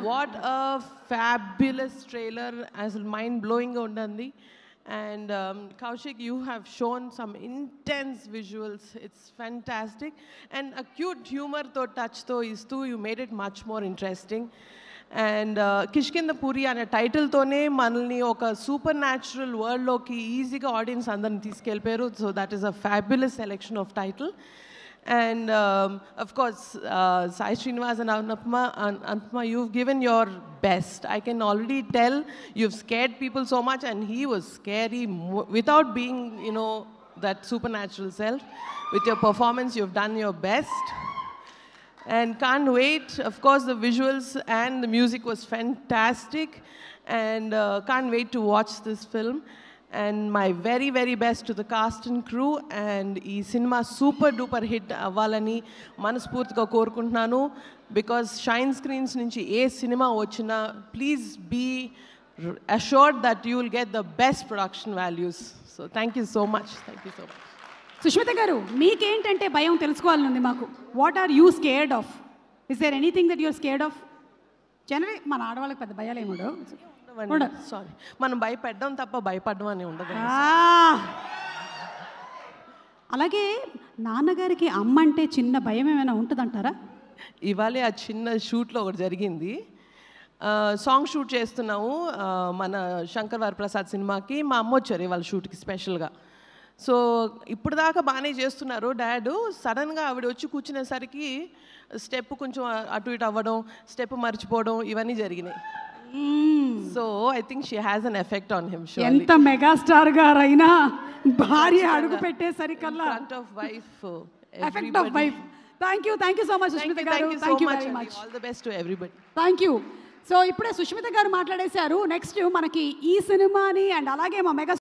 What a fabulous trailer, as mind-blowing undandi. And Kaushik, you have shown some intense visuals. It's fantastic. And a cute humor to touch to istu, you made it much more interesting. And Kishkinda Puri ane title tone manalni oka supernatural world loki easy ga audience andarni తీసుకెళ్ళిపోయారు. So that is a fabulous selection of title. And of course, Sai Srinivas and Anupama, you've given your best. I can already tell you've scared people so much, and he was scary without being, you know, that supernatural self. With your performance, you've done your best. And can't wait. Of course, the visuals and the music was fantastic. And can't wait to watch this film. And my very, very best to the cast and crew. And ee cinema super duper hit avvalani manaspurtiga korukuntunnanu, because Shine Screens nunchi cinema vachina, please be assured that you will get the best production values. So thank you so much. Thank you so much. Sushmita గారు, మీకేంటంటే భయం తెలుసుకోవాలనుంది మాకు. What are you scared of? Is there anything that you're scared of? Generally మన ఆడవాళ్ళకి పెద్ద భయాలు ఏమి ఉండవు. సారీ, మనం భయపడ్డం తప్ప భయపడడం అని ఉండదు. అలాగే నాన్నగారికి అమ్మ అంటే చిన్న భయం ఏమైనా ఉంటుందంటారా? ఇవాళే ఆ చిన్న షూట్లో ఒకటి జరిగింది. సాంగ్ షూట్ చేస్తున్నాము మన శంకర్ వరప్రసాద్ సినిమాకి. మా అమ్మ వచ్చారు ఇవాళ షూట్కి స్పెషల్గా. సో ఇప్పుడు దాకా బాగానే చేస్తున్నారు డాడ్. సడన్గా ఆవిడ వచ్చి కూర్చునేసరికి స్టెప్ కొంచెం అటు ఇటు అవ్వడం, స్టెప్ మర్చిపోవడం, ఇవన్నీ జరిగినాయి. So I think she has an effect on him. ఎంత మెగాస్టార్ గారైనా భార్య అడుగు పెట్టేసరికల్లా effect of wife. Thank you so much Sushmita garu. Thank you very much. All the best to everybody. Thank you. So ఇప్పుడే సుష్మిత గారు మాట్లాడేశారు. నెక్స్ట్ మనకి ఈ సినిమాని అండ్ అలాగే మా మెగా